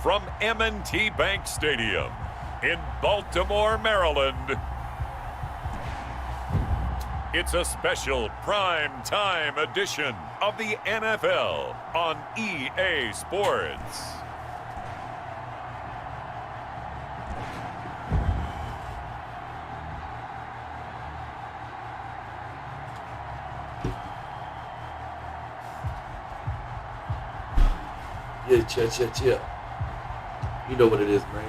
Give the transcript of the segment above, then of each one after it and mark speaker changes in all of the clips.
Speaker 1: from M&T Bank Stadium in Baltimore, Maryland. It's a special prime time edition of the NFL on EA Sports.
Speaker 2: Yeah. You know what it is, man.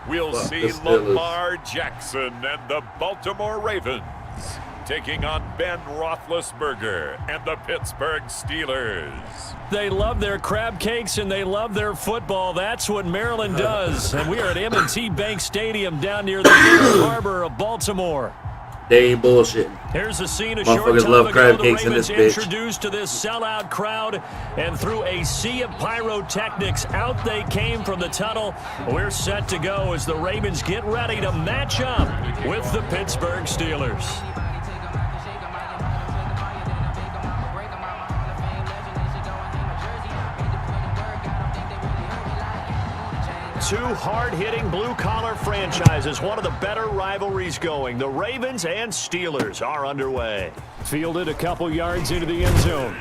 Speaker 1: We'll see Lamar Jackson and the Baltimore Ravens taking on Ben Roethlisberger and the Pittsburgh Steelers.
Speaker 3: They love their crab cakes and they love their football. That's what Maryland does. And we are at M&T Bank Stadium down near the Inner Harbor of Baltimore.
Speaker 2: They ain't bullshitting.
Speaker 3: Here's a scene a short time
Speaker 2: love
Speaker 3: ago.
Speaker 2: crab
Speaker 3: The
Speaker 2: cakes
Speaker 3: Ravens
Speaker 2: in this bitch.
Speaker 3: introduced to this sellout crowd, and through a sea of pyrotechnics, out they came from the tunnel. We're set to go as the Ravens get ready to match up with the Pittsburgh Steelers. Two hard-hitting blue-collar franchises, one of the better rivalries going. The Ravens and Steelers are underway. Fielded a couple yards into the end zone.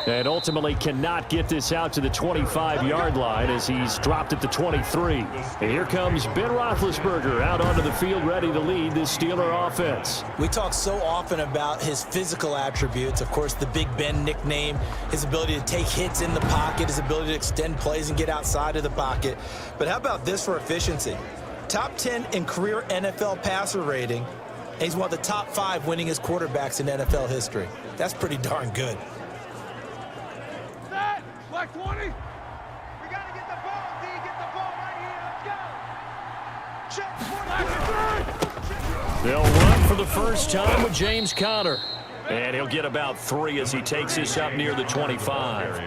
Speaker 3: And ultimately cannot get this out to the 25-yard line as he's dropped at the 23. And here comes Ben Roethlisberger out onto the field ready to lead this Steeler offense.
Speaker 4: We talk so often about his physical attributes. Of course, the Big Ben nickname, his ability to take hits in the pocket, his ability to extend plays and get outside of the pocket. But how about this for efficiency? Top 10 in career NFL passer rating. And he's one of the top 5 winningest quarterbacks in NFL history. That's pretty darn good.
Speaker 5: Black 20. We got to get the ball, D. Get the ball right here. Let's go. Check.
Speaker 3: They'll run for the first time with James Conner. And he'll get about 3 as he takes this up near the 25.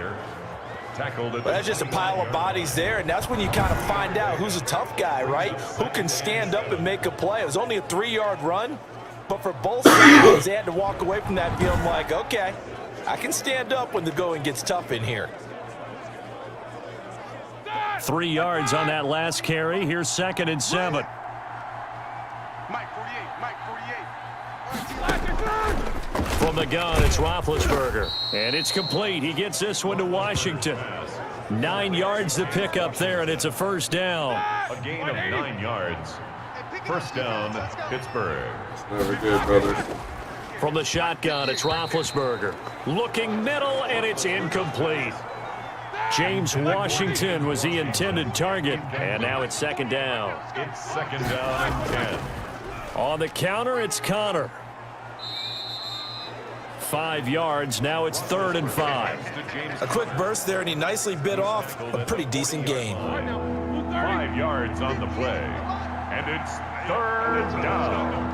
Speaker 4: Well, that's just a pile of bodies there, and that's when you kind of find out who's a tough guy, right? Who can stand up and make a play. It was only a 3-yard run, but for both sides, they had to walk away from that feeling like, okay, I can stand up when the going gets tough in here.
Speaker 3: 3 yards on that last carry. Here's 2nd and 7.
Speaker 5: Mike 48.
Speaker 3: From the gun, it's Roethlisberger. And it's complete. He gets this one to Washington. 9 yards to pick up there, and it's a first down.
Speaker 1: A gain of 9 yards. First down, Pittsburgh.
Speaker 2: Never good, brothers.
Speaker 3: From the shotgun, it's Roethlisberger. Looking middle, and it's incomplete. James Washington was the intended target, and now it's 2nd down.
Speaker 1: It's 2nd down and 10.
Speaker 3: On the counter, it's Conner. 5 yards, now it's 3rd and 5.
Speaker 4: A quick burst there, and he nicely bit off a pretty decent gain.
Speaker 1: 5 yards on the play, and it's 3rd down.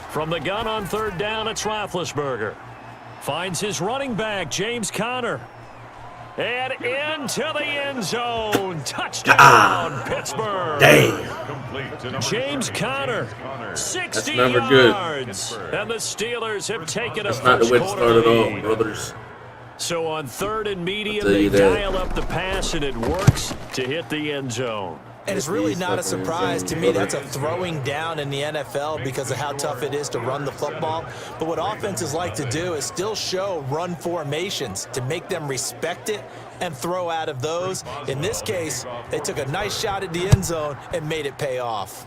Speaker 3: From the gun on 3rd down, it's Roethlisberger. Finds his running back, James Conner. And into the end zone. Touchdown, Pittsburgh.
Speaker 2: Damn.
Speaker 3: James Conner, 60
Speaker 2: never good.
Speaker 3: yards. And the Steelers have taken a
Speaker 2: That's not the
Speaker 3: first
Speaker 2: way to
Speaker 3: quarter
Speaker 2: start at all,
Speaker 3: lead.
Speaker 2: brothers.
Speaker 3: So on 3rd and medium,
Speaker 2: I'll tell
Speaker 3: they
Speaker 2: you that.
Speaker 3: dial up the pass, and it works to hit the end zone.
Speaker 4: And it's really not a surprise to me. That's a throwing down in the NFL because of how tough it is to run the football. But what offenses like to do is still show run formations to make them respect it and throw out of those. In this case, they took a nice shot at the end zone and made it pay off.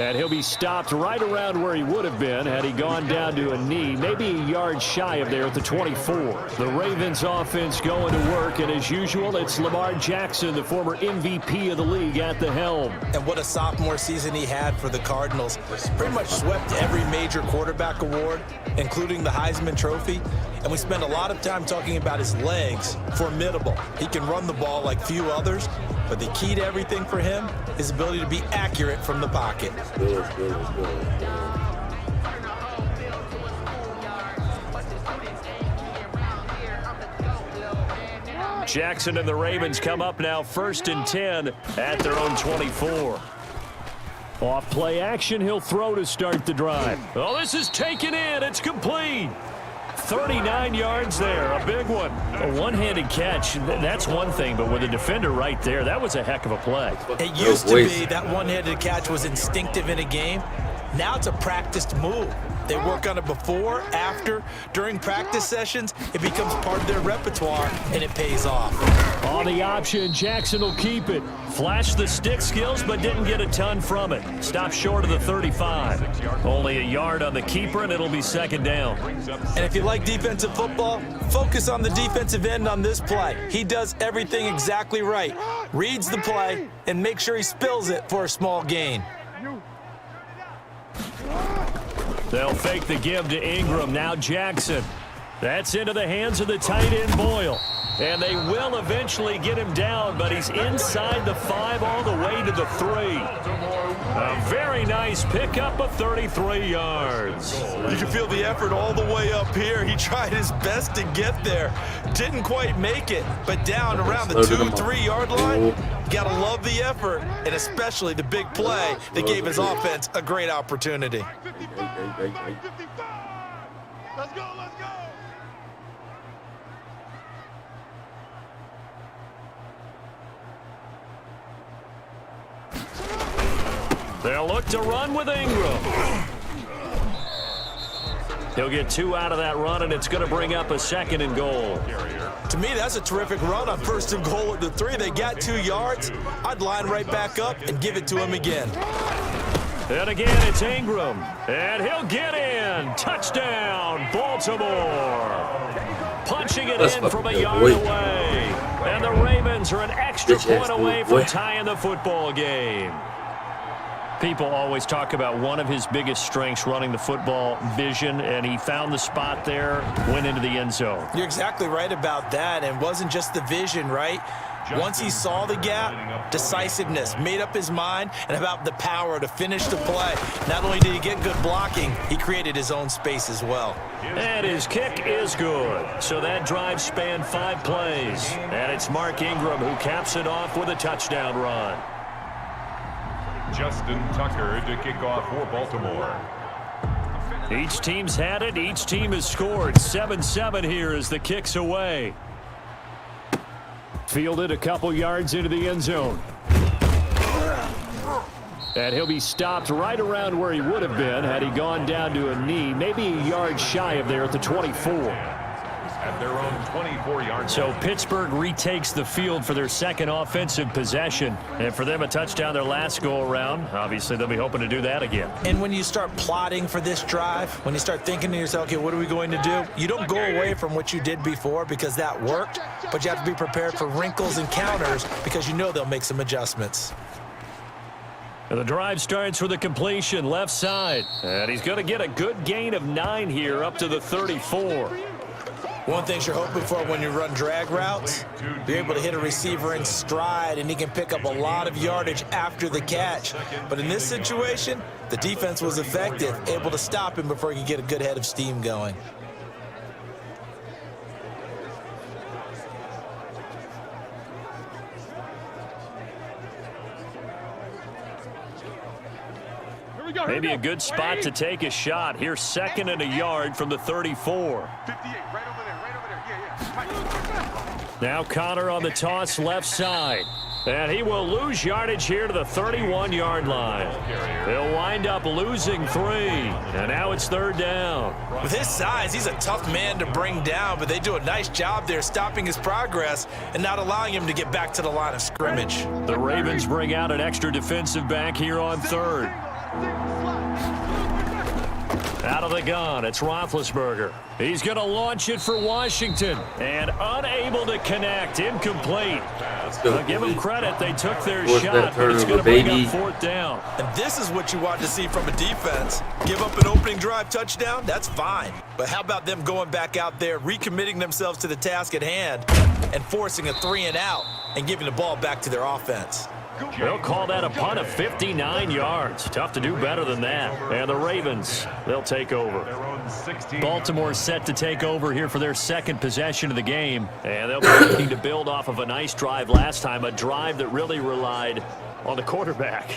Speaker 3: And he'll be stopped right around where he would have been had he gone down to a knee, maybe a yard shy of there at the 24. The Ravens offense going to work, and as usual, it's Lamar Jackson, the former MVP of the league, at the helm.
Speaker 4: And what a sophomore season he had for the Cardinals. Pretty much swept every major quarterback award, including the Heisman Trophy. And we spend a lot of time talking about his legs. Formidable. He can run the ball like few others, but the key to everything for him is ability to be accurate from the pocket.
Speaker 2: Good.
Speaker 3: Jackson and the Ravens come up now 1st and 10 at their own 24. Off play action, he'll throw to start the drive. Oh, this is taken in. It's complete. 39 yards there, a big one. A one-handed catch, that's one thing, but with a defender right there, that was a heck of a play.
Speaker 4: It used to be that one-handed catch was instinctive in a game. Now it's a practiced move. They work on it before, after, during practice sessions. It becomes part of their repertoire, and it pays off.
Speaker 3: On the option, Jackson will keep it. Flashed the stick skills, but didn't get a ton from it. Stopped short of the 35. Only a yard on the keeper, and it'll be second down.
Speaker 4: And if you like defensive football, focus on the defensive end on this play. He does everything exactly right. Reads the play, and makes sure he spills it for a small gain.
Speaker 3: They'll fake the give to Ingram. Now Jackson. That's into the hands of the tight end Boyle. And they will eventually get him down, but he's inside the 5 all the way to the 3. A very nice pickup of 33 yards.
Speaker 4: You can feel the effort all the way up here. He tried his best to get there. Didn't quite make it, but down around the 2-3 yard line, you gotta love the effort, and especially the big play that gave his offense a great opportunity.
Speaker 5: Let's go, let's go.
Speaker 3: They'll look to run with Ingram. He'll get 2 out of that run, and it's going to bring up a 2nd and goal.
Speaker 4: To me, that's a terrific run on 1st and goal at the 3. They got 2 yards. I'd line right back up and give it to him again.
Speaker 3: And again, it's Ingram. And he'll get in. Touchdown, Baltimore. Punching it in from a yard away. And the Ravens are an extra point away from tying the football game. People always talk about one of his biggest strengths running the football, vision, and he found the spot there, went into the end zone.
Speaker 4: You're exactly right about that, and it wasn't just the vision, right? Once he saw the gap, decisiveness, made up his mind, and about the power to finish the play. Not only did he get good blocking, he created his own space as well.
Speaker 3: And his kick is good. So that drive spanned 5 plays. And it's Mark Ingram who caps it off with a touchdown run.
Speaker 1: Justin Tucker to kick off for Baltimore.
Speaker 3: Each team's had it. Each team has scored. 7-7 here as the kick's away. Fielded a couple yards into the end zone. And he'll be stopped right around where he would have been had he gone down to a knee, maybe a yard shy of there at the 24.
Speaker 1: At their own 24-yard.
Speaker 3: So Pittsburgh retakes the field for their 2nd offensive possession. And for them, a touchdown their last go-around. Obviously, they'll be hoping to do that again.
Speaker 4: And when you start plotting for this drive, when you start thinking to yourself, okay, what are we going to do? You don't go away from what you did before because that worked, but you have to be prepared for wrinkles and counters because you know they'll make some adjustments.
Speaker 3: And the drive starts with a completion left side. And he's going to get a good gain of 9 here up to the 34.
Speaker 4: One thing you're hoping for when you run drag routes, you're able to hit a receiver in stride, and he can pick up a lot of yardage after the catch. But in this situation, the defense was effective, able to stop him before he could get a good head of steam going.
Speaker 3: Maybe a good spot to take a shot. Here's 2nd and a yard from the 34.
Speaker 5: 58, right over there, yeah.
Speaker 3: Now Connor on the toss left side. And he will lose yardage here to the 31-yard line. He'll wind up losing 3. And now it's 3rd down.
Speaker 4: With his size, he's a tough man to bring down, but they do a nice job there stopping his progress and not allowing him to get back to the line of scrimmage.
Speaker 3: The Ravens bring out an extra defensive back here on 3rd. Out of the gun, it's Roethlisberger. He's going to launch it for Washington. And unable to connect, incomplete. I'll give them credit, they took their shot, but it's going to bring up 4th down.
Speaker 4: And this is what you want to see from a defense. Give up an opening drive touchdown, that's fine. But how about them going back out there, recommitting themselves to the task at hand, and forcing a 3-and-out, and giving the ball back to their offense.
Speaker 3: They'll call that a punt of 59 yards. Tough to do better than that. And the Ravens, they'll take over. Baltimore set to take over here for their 2nd possession of the game. And they'll be looking to build off of a nice drive last time, a drive that really relied on the quarterback.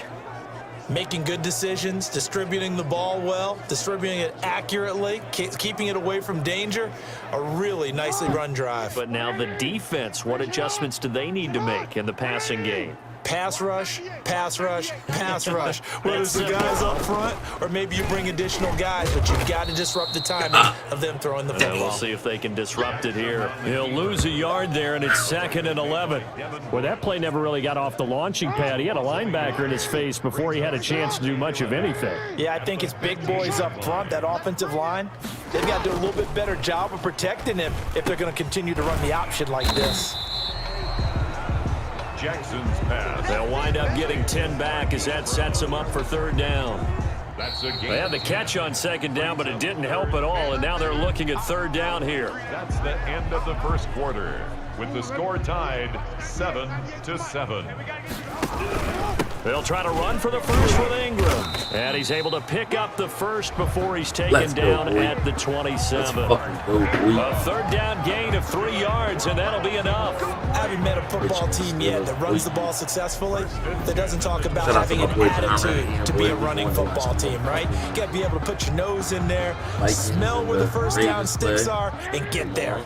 Speaker 4: Making good decisions, distributing the ball well, distributing it accurately, keeping it away from danger. A really nicely run drive.
Speaker 3: But now the defense, what adjustments do they need to make in the passing game?
Speaker 4: Pass rush, pass rush, pass rush. Whether it's the guys up front or maybe you bring additional guys, but you've got to disrupt the timing of them throwing the football.
Speaker 3: Yeah, we'll see if they can disrupt it here. He'll lose a yard there, and it's 2nd and 11. Well, that play never really got off the launching pad. He had a linebacker in his face before he had a chance to do much of anything.
Speaker 4: Yeah, I think it's big boys up front, that offensive line. They've got to do a little bit better job of protecting him if they're going to continue to run the option like this.
Speaker 1: Jackson's pass.
Speaker 3: They'll wind up getting 10 back as that sets them up for 3rd down.
Speaker 1: That's a game.
Speaker 3: They had the catch on 2nd down, but it didn't help at all, and now they're looking at 3rd down here.
Speaker 1: That's the end of the first quarter, with the score tied 7-7.
Speaker 3: They'll try to run for the first with Ingram. And he's able to pick up the first before he's taken down at the 27. A 3rd down gain of 3 yards, and that'll be enough.
Speaker 4: I haven't met a football team yet that runs the ball successfully that doesn't talk about having an attitude to be a running football team, right? You got to be able to put your nose in there, smell where the first down sticks are, and get there.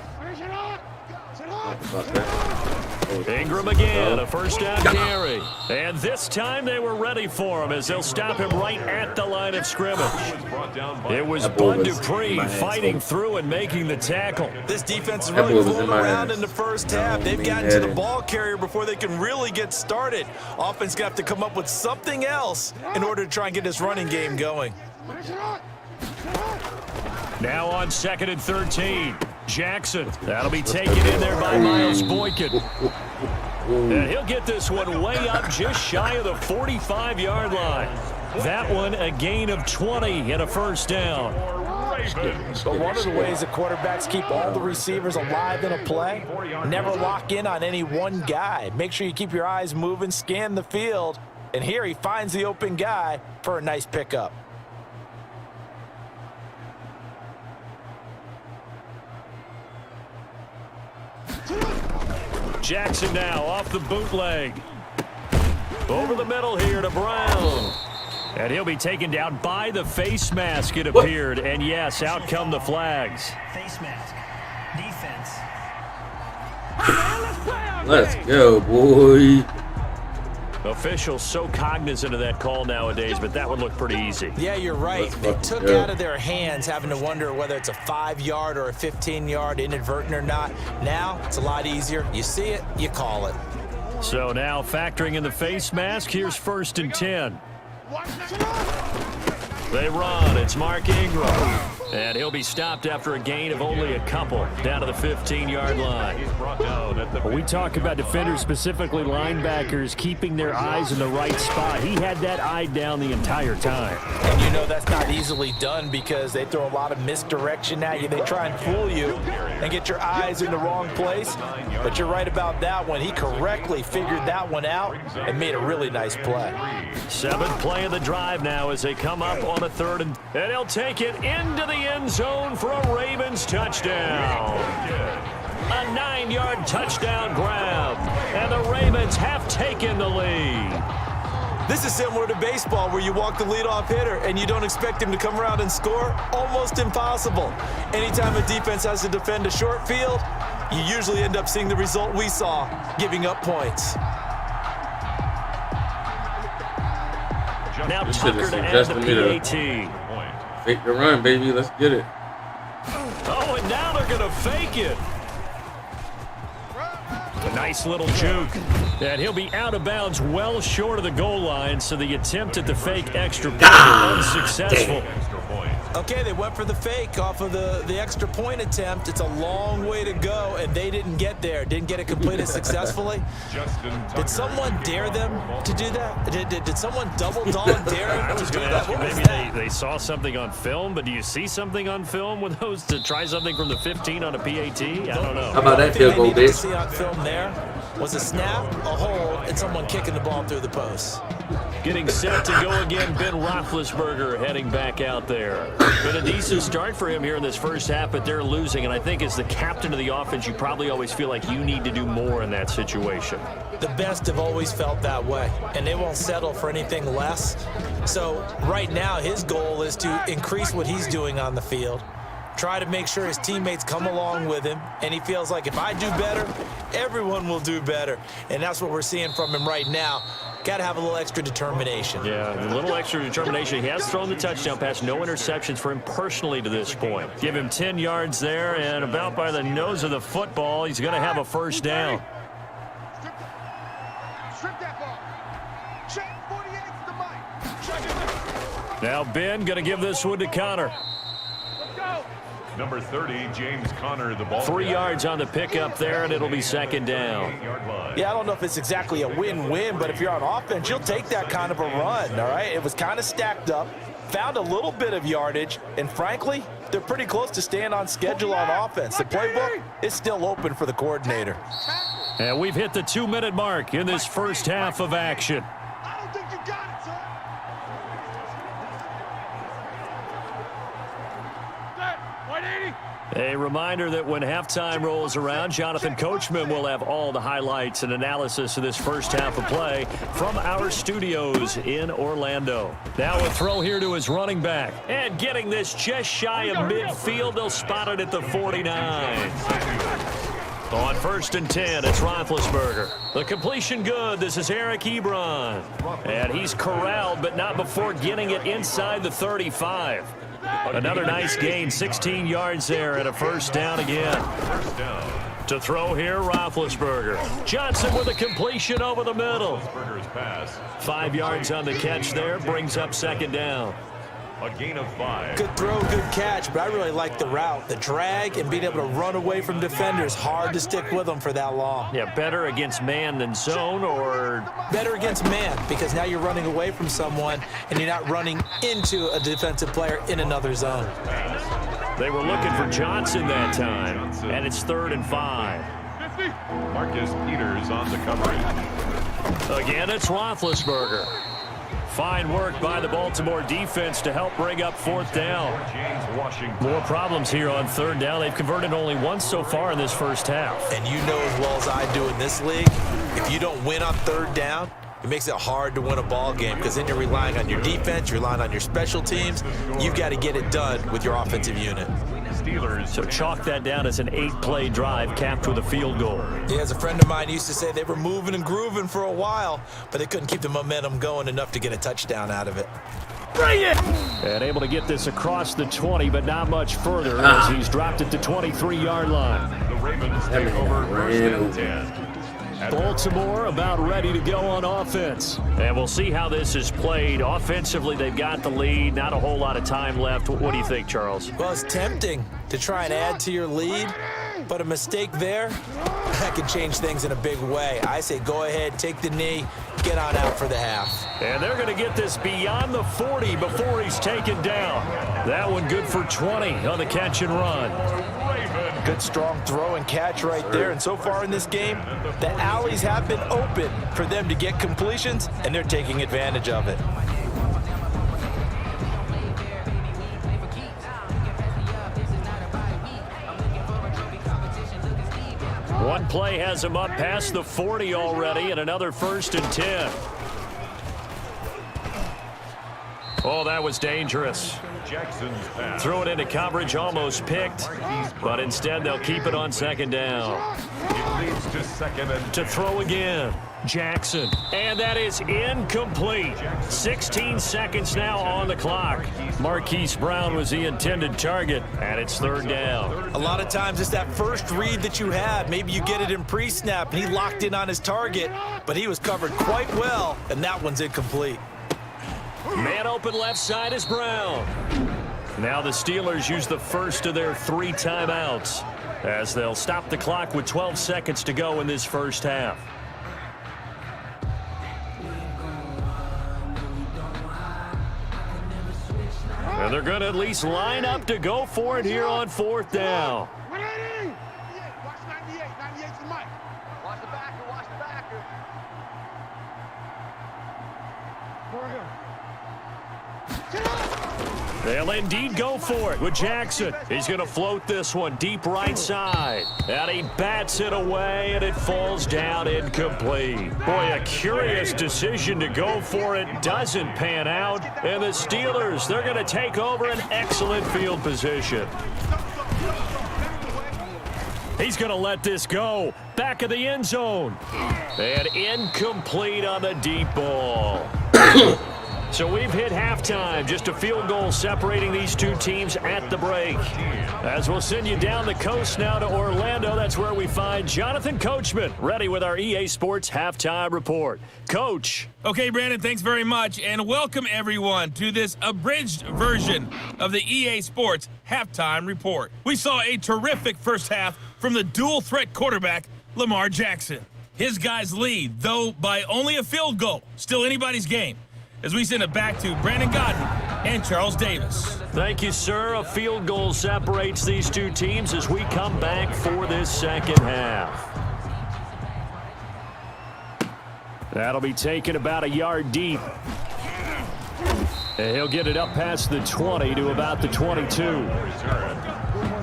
Speaker 3: Ingram again, a 1st down carry. And this time they were ready for him as they'll stop him right at the line of scrimmage. It was Bud Dupree fighting through and making the tackle.
Speaker 4: This defense is really fooling around in the first half. They've gotten to the ball carrier before they can really get started. Offense got to have to come up with something else in order to try and get this running game going.
Speaker 3: Now on 2nd and 13. Jackson, that'll be taken in there by Miles Boykin. And he'll get this one way up just shy of the 45-yard line. That one a gain of 20 and a 1st down.
Speaker 4: But one of the ways that quarterbacks keep all the receivers alive in a play, never lock in on any one guy. Make sure you keep your eyes moving, scan the field, and here he finds the open guy for a nice pickup.
Speaker 3: Jackson now off the bootleg. Over the middle here to Brown. And he'll be taken down by the face mask, it appeared. And yes, out come the flags.
Speaker 6: Face mask. Defense.
Speaker 2: Let's go, boy.
Speaker 3: Officials so cognizant of that call nowadays, but that would look pretty easy.
Speaker 4: Yeah, you're right. They took out of their hands having to wonder whether it's a 5-yard or a 15-yard inadvertent or not. Now, it's a lot easier. You see it, you call it.
Speaker 3: So now factoring in the face mask, here's 1st and 10. They run. It's Mark Ingram. And he'll be stopped after a gain of only a couple down to the 15-yard line. We talk about defenders, specifically linebackers, keeping their eyes in the right spot. He had that eye down the entire time.
Speaker 4: And you know that's not easily done because they throw a lot of misdirection at you. They try and fool you and get your eyes in the wrong place. But you're right about that one. He correctly figured that one out and made a really nice play.
Speaker 3: 7th play of the drive now as they come up on a 3rd and he'll take it into the end zone for a Ravens touchdown. A 9-yard touchdown grab, and the Ravens have taken the lead.
Speaker 4: This is similar to baseball where you walk the leadoff hitter and you don't expect him to come around and score. Almost impossible. Anytime a defense has to defend a short field, you usually end up seeing the result we saw, giving up points.
Speaker 3: Now Tucker to add the PAT.
Speaker 2: Fake the run, baby. Let's get it.
Speaker 3: Oh, and now they're going to fake it. A nice little juke. And he'll be out of bounds well short of the goal line, so the attempt at the fake extra point unsuccessful.
Speaker 4: Okay, they went for the fake off of the extra point attempt. It's a long way to go, and they didn't get there. Didn't get it completed successfully. Did someone dare them to do that? Did someone double dog dare them to do that?
Speaker 3: Maybe they saw something on film, but do you see something on film with those to try something from the 15 on a PAT? I don't know.
Speaker 2: How about that field goal,
Speaker 4: Dave? See on film there was a snap, a hold, and someone kicking the ball through the post.
Speaker 3: Getting set to go again, Ben Roethlisberger heading back out there. Been a decent start for him here in this first half, but they're losing. And I think as the captain of the offense, you probably always feel like you need to do more in that situation.
Speaker 4: The best have always felt that way, and they won't settle for anything less. So right now, his goal is to increase what he's doing on the field, try to make sure his teammates come along with him, and he feels like if I do better, everyone will do better. And that's what we're seeing from him right now. Got to have a little extra determination.
Speaker 3: Yeah, a little extra determination. He has thrown the touchdown pass. No interceptions for him personally to this point. Give him 10 yards there, and about by the nose of the football, he's going to have a first down.
Speaker 5: Strip that ball. Check 48 to the mic.
Speaker 3: Now Ben going to give this one to Connor.
Speaker 5: Let's go.
Speaker 1: Number 30, James Conner, the ball.
Speaker 3: 3 yards on the pickup there, and it'll be second down.
Speaker 4: Yeah, I don't know if it's exactly a win-win, but if you're on offense, you'll take that kind of a run, all right? It was kind of stacked up, found a little bit of yardage, and frankly, they're pretty close to staying on schedule on offense. The playbook is still open for the coordinator.
Speaker 3: And we've hit the 2-minute mark in this first half of action.
Speaker 5: I don't think you got it, son. Set. 180.
Speaker 3: A reminder that when halftime rolls around, Jonathan Coachman will have all the highlights and analysis of this first half of play from our studios in Orlando. Now a throw here to his running back. And getting this just shy of midfield, they'll spot it at the 49. On 1st and 10, it's Roethlisberger. The completion good. This is Eric Ebron. And he's corralled, but not before getting it inside the 35. Another nice gain, 16 yards there, and a first down again. To throw here, Roethlisberger. Johnson with a completion over the middle. 5 yards on the catch there, brings up second down.
Speaker 1: A gain of 5.
Speaker 4: Good throw, good catch, but I really like the route. The drag and being able to run away from defenders, hard to stick with them for that long.
Speaker 3: Yeah, better against man than zone, or
Speaker 4: Better against man, because now you're running away from someone and you're not running into a defensive player in another zone.
Speaker 3: they were looking for Johnson that time, and it's 3rd and 5.
Speaker 1: Marcus Peters on the coverage.
Speaker 3: Again, it's Roethlisberger. Fine work by the Baltimore defense to help bring up 4th down.
Speaker 1: James Washington.
Speaker 3: More problems here on 3rd down. They've converted only once so far in this first half.
Speaker 4: And you know as well as I do in this league, if you don't win on 3rd down, it makes it hard to win a ball game because then you're relying on your defense, you're relying on your special teams. You've got to get it done with your offensive unit.
Speaker 1: Steelers.
Speaker 3: So chalk that down as an 8-play drive capped with a field goal.
Speaker 4: Yeah, as a friend of mine used to say, they were moving and grooving for a while, but they couldn't keep the momentum going enough to get a touchdown out of it.
Speaker 3: Bring it! And able to get this across the 20, but not much further as he's dropped it to 23-yard line.
Speaker 1: The Ravens take over 1st and 10.
Speaker 3: Baltimore about ready to go on offense. And we'll see how this is played. Offensively, they've got the lead. Not a whole lot of time left. What do you think, Charles?
Speaker 4: Well, it's tempting to try and add to your lead, but a mistake there, that can change things in a big way. I say go ahead, take the knee, get on out for the half.
Speaker 3: And they're going to get this beyond the 40 before he's taken down. That one good for 20 on the catch and run.
Speaker 4: Good strong throw and catch right there. And so far in this game, the alleys have been open for them to get completions, and they're taking advantage of it.
Speaker 3: One play has him up past the 40 already, and another 1st and 10. Oh, that was dangerous.
Speaker 1: Jackson's pass.
Speaker 3: Threw it into coverage, almost picked, but instead they'll keep it on 2nd down.
Speaker 1: It leads to 2nd and
Speaker 3: To throw again, Jackson, and that is incomplete. 16 seconds now on the clock. Marquise Brown was the intended target, and it's 3rd down.
Speaker 4: A lot of times it's that first read that you have. Maybe you get it in pre-snap, and he locked in on his target, but he was covered quite well, and that one's incomplete.
Speaker 3: Man open left side is Brown. Now the Steelers use the first of their 3 timeouts as they'll stop the clock with 12 seconds to go in this first half. And they're going to at least line up to go for it here on 4th down.
Speaker 5: 180. Watch 98. 98's the mic. Watch the backer. Watch the backer.
Speaker 3: They'll indeed go for it with Jackson. He's going to float this one deep right side. And he bats it away, and it falls down incomplete. Boy, a curious decision to go for it doesn't pan out. And the Steelers, they're going to take over an excellent field position. He's going to let this go. Back of the end zone. And incomplete on the deep ball. So we've hit halftime. Just a field goal separating these two teams at the break. As we'll send you down the coast now to Orlando, that's where we find Jonathan Coachman, ready with our EA Sports Halftime Report. Coach.
Speaker 7: Okay, Brandon, thanks very much, and welcome everyone to this abridged version of the EA Sports Halftime Report. We saw a terrific first half from the dual-threat quarterback, Lamar Jackson. His guys lead, though by only a field goal. Still anybody's game. As we send it back to Brandon Godden and Charles Davis.
Speaker 3: Thank you, sir. A field goal separates these two teams as we come back for this second half. That'll be taken about a yard deep. And he'll get it up past the 20 to about the 22.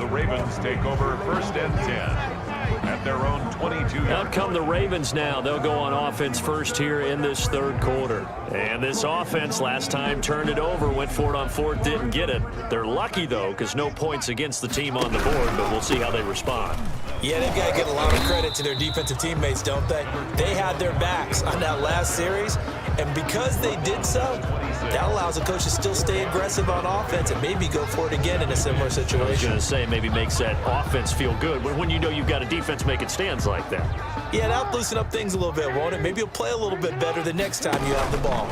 Speaker 1: The Ravens take over 1st and 10. At their own 22.
Speaker 3: Out come the Ravens now. They'll go on offense first here in this third quarter. And this offense last time turned it over, went for it on fourth, didn't get it. They're lucky, though, because no points against the team on the board, but we'll see how they respond.
Speaker 4: Yeah, they've got to give a lot of credit to their defensive teammates, don't they? They had their backs on that last series, and because they did so, that allows the coach to still stay aggressive on offense and maybe go for it again in a similar situation.
Speaker 3: I was going to say, maybe makes that offense feel good when you know you've got a defense making stands like that.
Speaker 4: Yeah, that'll loosen up things a little bit, won't it? Maybe you'll play a little bit better the next time you have the ball.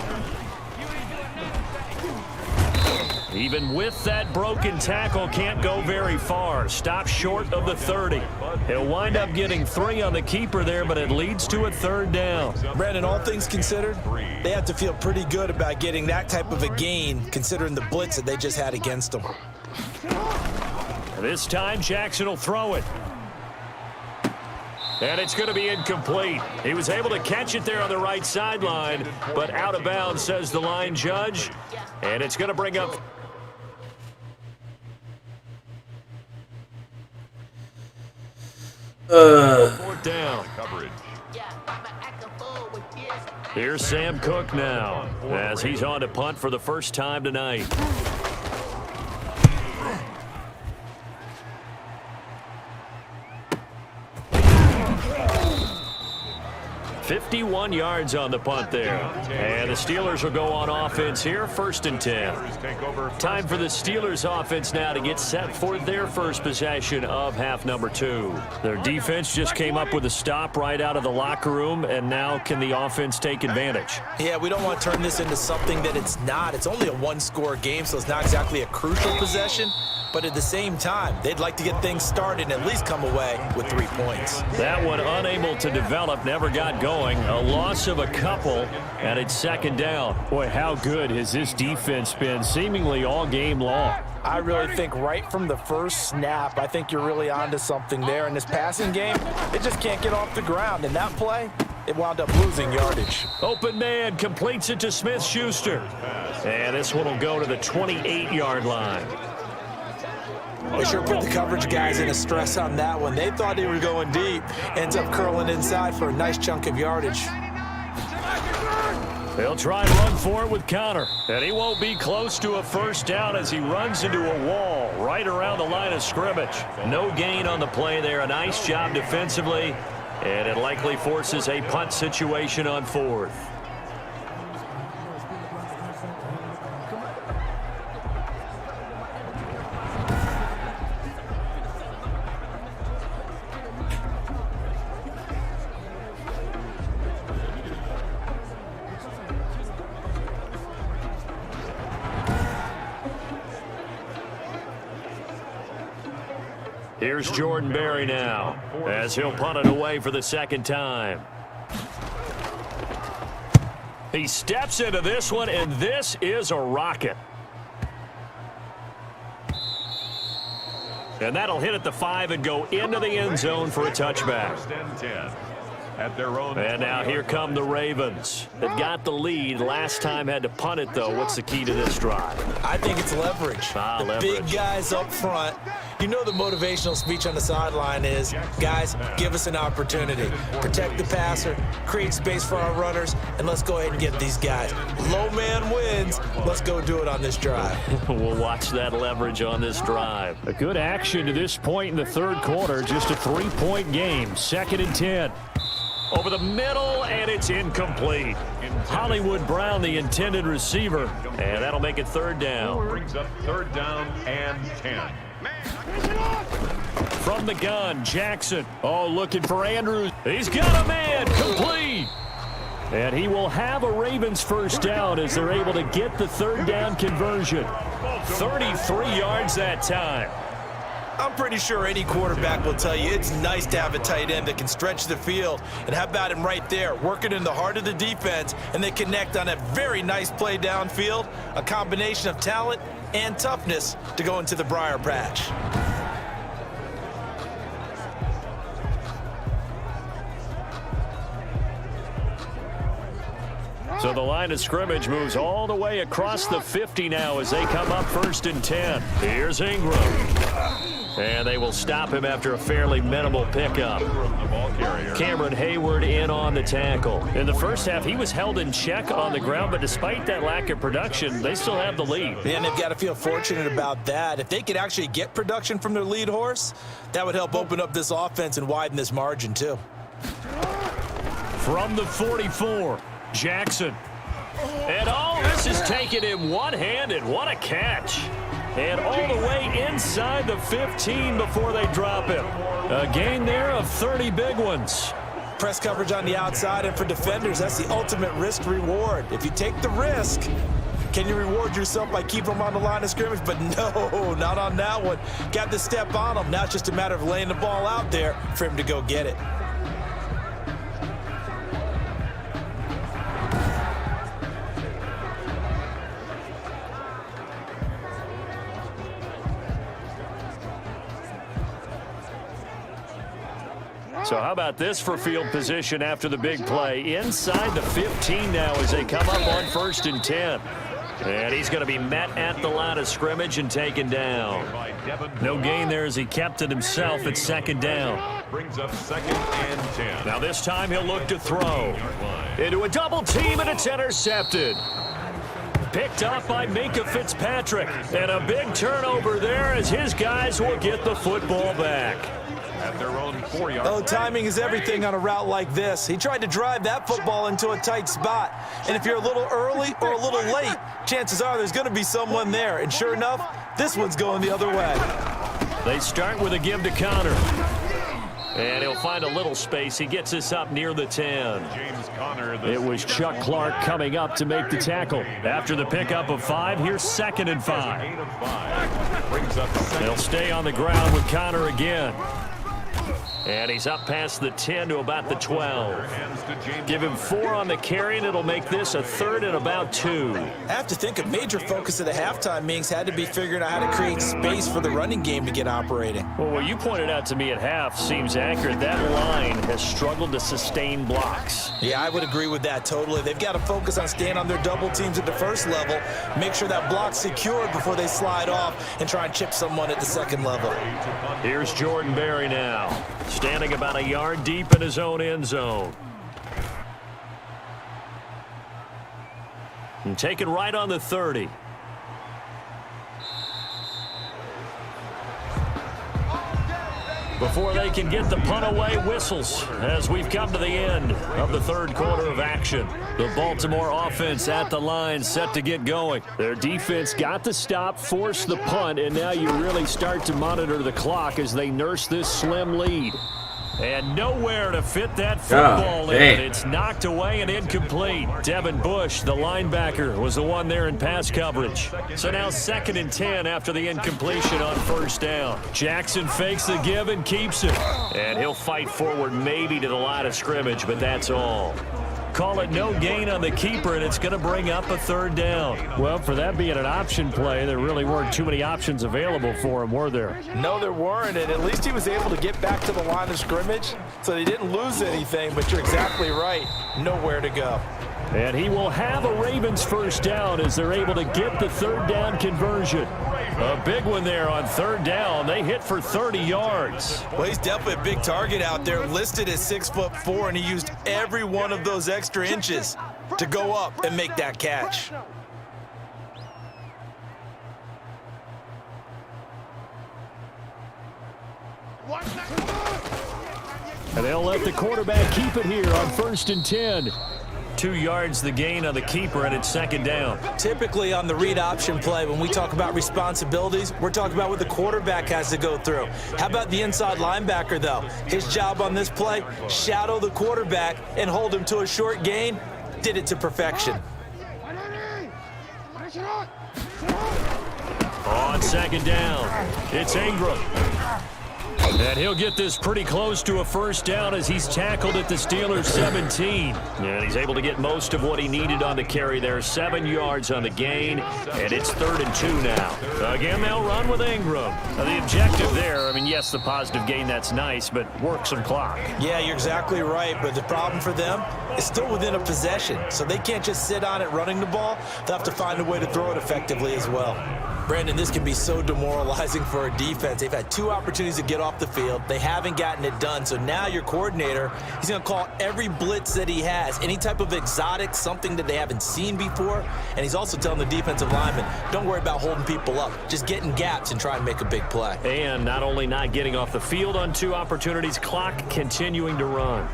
Speaker 3: Even with that broken tackle, can't go very far. Stop short of the 30. He'll wind up getting 3 on the keeper there, but it leads to a third down.
Speaker 4: Brandon, all things considered, they have to feel pretty good about getting that type of a gain, considering the blitz that they just had against them.
Speaker 3: This time, Jackson will throw it. And it's going to be incomplete. He was able to catch it there on the right sideline, but out of bounds, says the line judge. And it's going to bring up... fourth down. Here's Sam Cook now, as he's on to punt for the first time tonight. 51 yards on the punt there. And the Steelers will go on offense here, 1st and 10. Time for the Steelers offense now to get set for their first possession of half number 2. Their defense just came up with a stop right out of the locker room, and now can the offense take advantage?
Speaker 4: Yeah, we don't want to turn this into something that it's not. It's only a one-score game, so it's not exactly a crucial possession. But at the same time, they'd like to get things started and at least come away with 3 points.
Speaker 3: That one unable to develop, never got going. A loss of a couple, and it's 2nd down. Boy, how good has this defense been seemingly all game long?
Speaker 4: I really think right from the first snap, I think you're really onto something there. In this passing game, it just can't get off the ground. In that play, it wound up losing yardage.
Speaker 3: Open man completes it to Smith-Schuster. And this one will go to the 28-yard line.
Speaker 4: They sure put the coverage guys in a stress on that one. They thought they were going deep. Ends up curling inside for a nice chunk of yardage.
Speaker 3: They'll try and run for it with Connor. And he won't be close to a first down as he runs into a wall right around the line of scrimmage. No gain on the play there. A nice job defensively. And it likely forces a punt situation on 4th. Here's Jordan Berry now, as he'll punt it away for the 2nd time. He steps into this one, and this is a rocket. And that'll hit at the 5 and go into the end zone for a touchback.
Speaker 1: at their own.
Speaker 3: And now here come the Ravens. They've got the lead. Last time had to punt it, though. What's the key to this drive?
Speaker 4: I think it's leverage.
Speaker 3: Leverage.
Speaker 4: Big guys up front. You know the motivational speech on the sideline is, guys, give us an opportunity. Protect the passer, create space for our runners, and let's go ahead and get these guys. Low man wins. Let's go do it on this drive.
Speaker 3: We'll watch that leverage on this drive. A good action to this point in the third quarter. Just a 3-point game. 2nd and 10. Over the middle, and it's incomplete. Hollywood Brown, the intended receiver, and that'll make it 3rd down.
Speaker 1: Brings up 3rd down and 10.
Speaker 3: From the gun, Jackson. Oh, looking for Andrews. He's got a man. Complete. And he will have a Ravens first down as they're able to get the 3rd down conversion. 33 yards that time.
Speaker 4: I'm pretty sure any quarterback will tell you it's nice to have a tight end that can stretch the field. And how about him right there, working in the heart of the defense, and they connect on a very nice play downfield, a combination of talent and toughness to go into the briar patch.
Speaker 3: So the line of scrimmage moves all the way across the 50 now as they come up 1st and 10. Here's Ingram. And they will stop him after a fairly minimal pickup. Cameron Hayward in on the tackle. In the first half, he was held in check on the ground, but despite that lack of production, they still have the lead.
Speaker 4: And they've got to feel fortunate about that. If they could actually get production from their lead horse, that would help open up this offense and widen this margin too.
Speaker 3: From the 44, Jackson. And this is taking him one-handed. What a catch. And all the way inside the 15 before they drop him. A gain there of 30 big ones.
Speaker 4: Press coverage on the outside, and for defenders, that's the ultimate risk-reward. If you take the risk, can you reward yourself by keeping them on the line of scrimmage? But no, not on that one. Got to step on them. Now it's just a matter of laying the ball out there for him to go get it.
Speaker 3: So how about this for field position after the big play? Inside the 15 now as they come up on 1st and 10. And he's going to be met at the line of scrimmage and taken down. No gain there as he kept it himself at 2nd down.
Speaker 1: Brings up 2nd and 10.
Speaker 3: Now this time he'll look to throw. Into a double team, and it's intercepted. Picked up by Minka Fitzpatrick. And a big turnover there as his guys will get the football back.
Speaker 1: At their own 4-yard line.
Speaker 4: Oh, timing is everything on a route like this. He tried to drive that football into a tight spot. And if you're a little early or a little late, chances are there's going to be someone there. And sure enough, this one's going the other way.
Speaker 3: They start with a give to Connor. And he'll find a little space. He gets us up near the 10.
Speaker 1: James Conner,
Speaker 3: It was Chuck Clark coming up to make the tackle. After the pickup of 5, here's 2nd and 5.
Speaker 1: 8 of 5. Brings up 2nd.
Speaker 3: They'll stay on the ground with Connor again. And he's up past the 10 to about the 12. Give him 4 on the carry, and it'll make this a 3rd and about 2.
Speaker 4: I have to think a major focus of the halftime meetings had to be figuring out how to create space for the running game to get operating.
Speaker 3: Well, what you pointed out to me at half seems accurate. That line has struggled to sustain blocks.
Speaker 4: Yeah, I would agree with that totally. They've got to focus on staying on their double teams at the first level, make sure that block's secured before they slide off and try and chip someone at the 2nd level.
Speaker 3: Here's Jordan Berry now, standing about a yard deep in his own end zone. And taken right on the 30. Before they can get the punt away, whistles as we've come to the end of the 3rd quarter of action. The Baltimore offense at the line set to get going. Their defense got the stop, forced the punt, and now you really start to monitor the clock as they nurse this slim lead. And nowhere to fit that football in. It's knocked away and incomplete. Devin Bush, the linebacker, was the one there in pass coverage. So now 2nd and 10 after the incompletion on 1st down. Jackson fakes the give and keeps it. And he'll fight forward maybe to the line of scrimmage, but that's all. call it no gain on the keeper, and it's going to bring up a third down.
Speaker 8: Well, for that being an option play, there really weren't too many options available for him, were there?
Speaker 4: No, there weren't, and at least he was able to get back to the line of scrimmage, so they didn't lose anything, but you're exactly right. Nowhere to go.
Speaker 3: And he will have a Ravens first down as they're able to get the third down conversion. A big one there on third down. They hit for 30 yards.
Speaker 4: Well, he's definitely a big target out there, listed at 6'4", and he used every one of those extra inches to go up and make that catch.
Speaker 3: And they'll let the quarterback keep it here on 1st and 10. 2 yards the gain on the keeper, and it's second down.
Speaker 4: Typically on the read option play, when we talk about responsibilities, we're talking about what the quarterback has to go through. How about the inside linebacker, though? His job on this play, shadow the quarterback and hold him to a short gain. Did it to perfection.
Speaker 3: On second down, it's Ingram. And he'll get this pretty close to a first down as he's tackled at the Steelers' 17. And he's able to get most of what he needed on the carry there. 7 yards on the gain, and it's 3rd and 2 now. Again, they'll run with Ingram. Now, the objective there, I mean, yes, the positive gain, that's nice, but work some clock.
Speaker 4: Yeah, you're exactly right, but the problem for them is still within a possession, so they can't just sit on it running the ball. They'll have to find a way to throw it effectively as well. Brandon, this can be so demoralizing for a defense. They've had 2 opportunities to get off the field. They haven't gotten it done. So now your coordinator, he's going to call every blitz that he has, any type of exotic, something that they haven't seen before. And he's also telling the defensive lineman, don't worry about holding people up. Just get in gaps and try and make a big play.
Speaker 3: And not only not getting off the field on 2 opportunities, clock continuing to run.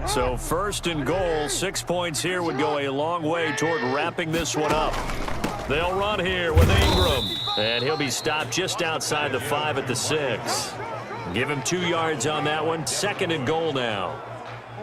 Speaker 3: So 1st and goal, 6 points here would go a long way toward wrapping this one up. They'll run here with Ingram, and he'll be stopped just outside the 5 at the 6. Give him 2 yards on that one. 2nd and goal now.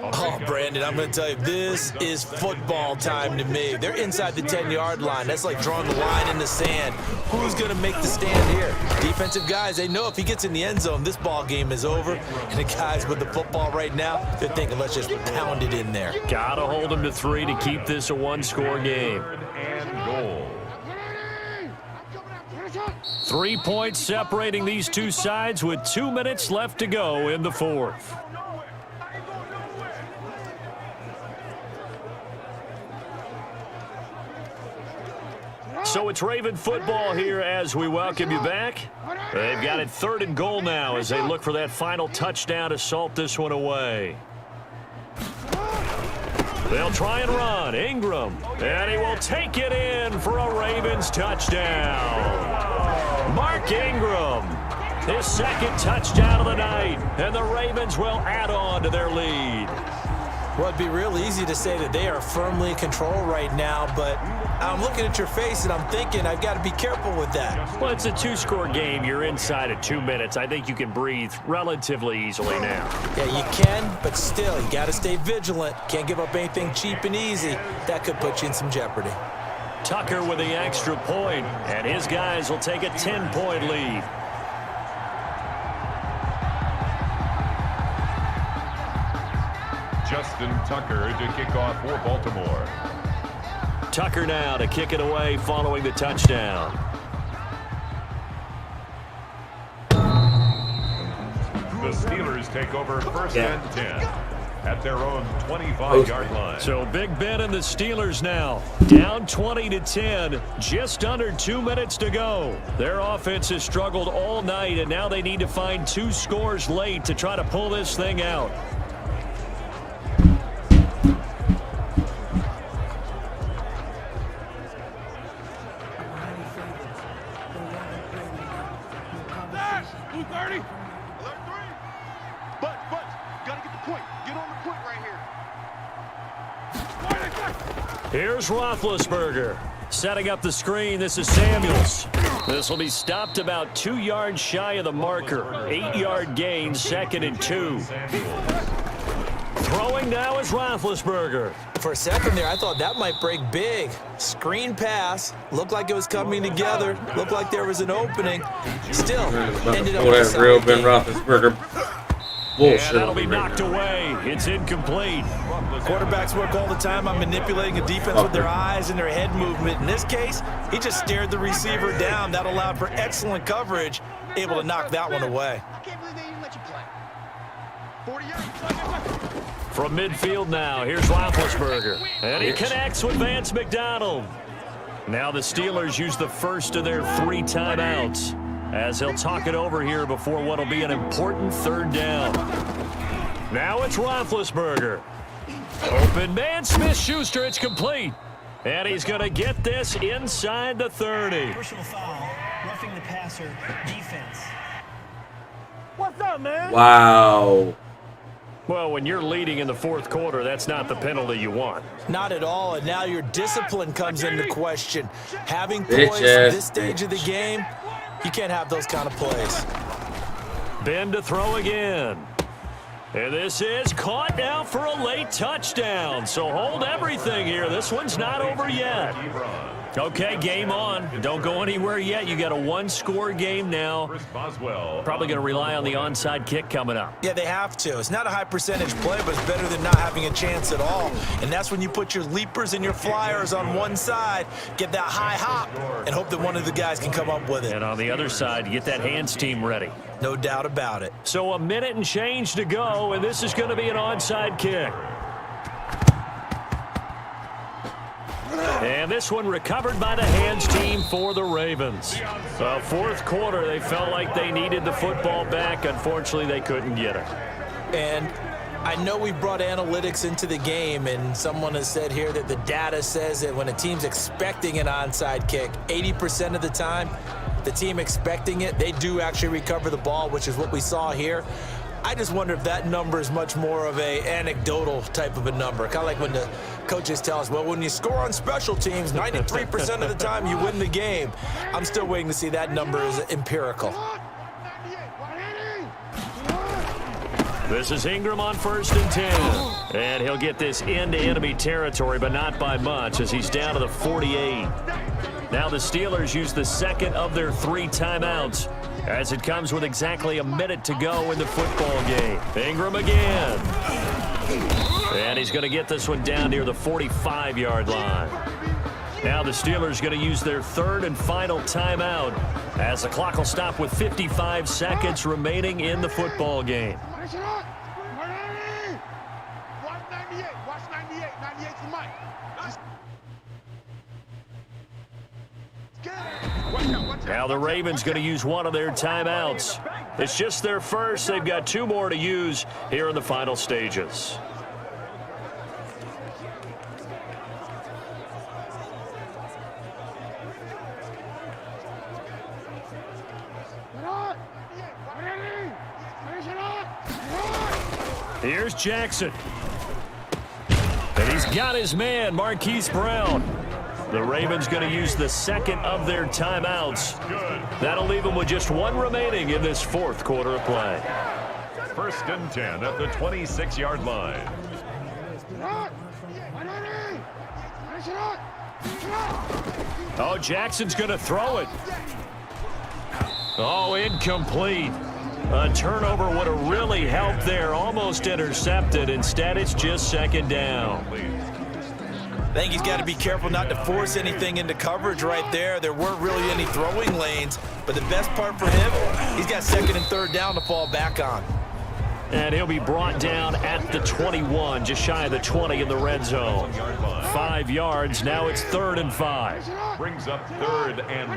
Speaker 4: Oh, Brandon, I'm going to tell you, this is football time to me. They're inside the 10-yard line. That's like drawing the line in the sand. Who's going to make the stand here? Defensive guys, they know if he gets in the end zone, this ball game is over. And the guys with the football right now, they're thinking, let's just pound it in there.
Speaker 3: Got to hold him to 3 to keep this a 1-score game. 3 points separating these 2 sides with 2 minutes left to go in the 4th. So it's Raven football here as we welcome you back. They've got it 3rd and goal now as they look for that final touchdown to salt this one away. They'll try and run. Ingram. And he will take it in for a Ravens touchdown. Mark Ingram. His 2nd touchdown of the night. And the Ravens will add on to their lead.
Speaker 4: Well, it'd be real easy to say that they are firmly in control right now, but I'm looking at your face and I'm thinking I've got to be careful with that.
Speaker 3: Well, it's a 2-score game. You're inside of 2 minutes. I think you can breathe relatively easily now.
Speaker 4: Yeah, you can, but still, you got to stay vigilant. Can't give up anything cheap and easy. That could put you in some jeopardy.
Speaker 3: Tucker with the extra point, and his guys will take a 10-point lead.
Speaker 1: Justin Tucker to kick off for Baltimore.
Speaker 3: Tucker now to kick it away following the touchdown.
Speaker 1: The Steelers take over 1st and 10 at their own 25-yard line.
Speaker 3: So Big Ben and the Steelers now down 20-10, just under 2 minutes to go. Their offense has struggled all night, and now they need to find 2 scores late to try to pull this thing out. Here's Roethlisberger setting up the screen. This is Samuels. This will be stopped about 2 yards shy of the marker. 8-yard gain, 2nd and 2. Throwing now is Roethlisberger.
Speaker 4: For a second there, I thought that might break big. Screen pass. Looked like it was coming together. Looked like there was an opening. Still, ended up with a
Speaker 2: real Ben Roethlisberger. bullshit
Speaker 8: And that'll
Speaker 2: on me
Speaker 8: be
Speaker 2: right
Speaker 8: knocked
Speaker 2: now.
Speaker 8: away. It's incomplete.
Speaker 4: Quarterbacks work all the time on manipulating a defense with their eyes and their head movement. In this case, he just stared the receiver down. That allowed for excellent coverage, able to knock that one away.
Speaker 5: I can't believe they even let you play. 40 yards.
Speaker 8: From midfield now, here's Roethlisberger. And he connects with Vance McDonald. Now the Steelers use the first of their 3 timeouts as they'll talk it over here before what will be an important 3rd down. Now it's Roethlisberger. Open man, Smith-Schuster, it's complete. And he's going to get this inside the 30.
Speaker 6: Personal foul, roughing the passer, defense.
Speaker 5: What's up, man?
Speaker 2: Wow.
Speaker 8: Well, when you're leading in the 4th quarter, that's not the penalty you want.
Speaker 4: Not at all, and now your discipline comes into question. Having
Speaker 2: Bitch
Speaker 4: poise at
Speaker 2: ass
Speaker 4: this stage of the game, you can't have those kind of plays.
Speaker 8: Ben to throw again. And this is caught now for a late touchdown. So hold everything here. This one's not over yet. Okay, game on. Don't go anywhere yet. You got a 1-score game now. Probably going to rely on the onside kick coming up.
Speaker 4: Yeah, they have to. It's not a high percentage play, but it's better than not having a chance at all. And that's when you put your leapers and your flyers on one side, get that high hop, and hope that one of the guys can come up with it.
Speaker 8: And on the other side, get that hands team ready.
Speaker 4: No doubt about it.
Speaker 8: So a minute and change to go, and this is going to be an onside kick. And this one recovered by the hands team for the Ravens. The 4th quarter, they felt like they needed the football back. Unfortunately, they couldn't get it.
Speaker 4: And I know we brought analytics into the game, and someone has said here that the data says that when a team's expecting an onside kick, 80% of the time, the team expecting it, they do actually recover the ball, which is what we saw here. I just wonder if that number is much more of a anecdotal type of a number. Kind of like when the coaches tell us, well, when you score on special teams, 93% of the time you win the game. I'm still waiting to see that number is empirical.
Speaker 8: This is Ingram on 1st and 10. And he'll get this into enemy territory, but not by much as he's down to the 48. Now the Steelers use the 2nd of their 3 timeouts as it comes with exactly a minute to go in the football game. Ingram again. And he's going to get this one down near the 45-yard line. Now the Steelers going to use their 3rd and final timeout as the clock will stop with 55 seconds remaining in the football game.
Speaker 5: Watch 98. Watch 98. 98's the mic.
Speaker 8: Now the Ravens going to use one of their timeouts. It's just their first. They've got 2 more to use here in the final stages. Here's Jackson. And he's got his man, Marquise Brown. The Ravens going to use the 2nd of their timeouts. That'll leave them with just 1 remaining in this 4th quarter of play.
Speaker 1: 1st and 10 at the 26-yard line.
Speaker 8: Oh, Jackson's going to throw it. Oh, incomplete. A turnover would have really helped there. Almost intercepted. Instead, it's just 2nd down.
Speaker 4: I think he's got to be careful not to force anything into coverage right there. There weren't really any throwing lanes, but the best part for him, he's got 2nd and 3rd down to fall back on.
Speaker 8: And he'll be brought down at the 21, just shy of the 20 in the red zone. 5 yards, now it's 3rd and 5.
Speaker 1: Brings up 3rd and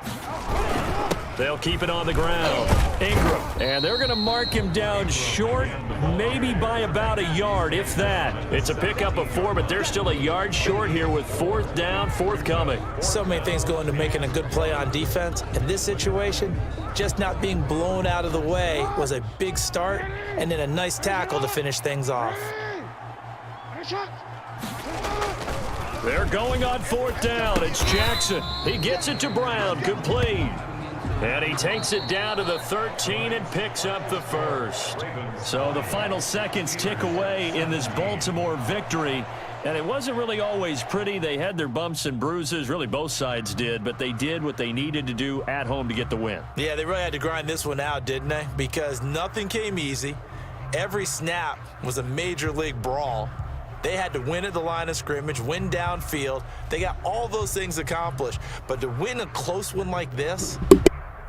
Speaker 1: 5.
Speaker 8: They'll keep it on the ground. Ingram, and they're going to mark him down short, maybe by about a yard, if that. It's a pickup of 4, but they're still a yard short here with 4th down, forthcoming.
Speaker 4: So many things go into making a good play on defense. In this situation, just not being blown out of the way was a big start, and then a nice tackle to finish things off.
Speaker 8: They're going on 4th down. It's Jackson. He gets it to Brown, complete. And he takes it down to the 13 and picks up the 1st. So the final seconds tick away in this Baltimore victory. And it wasn't really always pretty. They had their bumps and bruises. Really, both sides did. But they did what they needed to do at home to get the win.
Speaker 4: Yeah, they really had to grind this one out, didn't they? Because nothing came easy. Every snap was a major league brawl. They had to win at the line of scrimmage, win downfield. They got all those things accomplished. But to win a close one like this,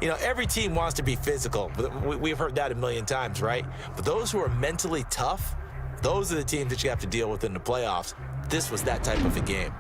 Speaker 4: you know, every team wants to be physical. We've heard that a million times, right? But those who are mentally tough, those are the teams that you have to deal with in the playoffs. This was that type of a game.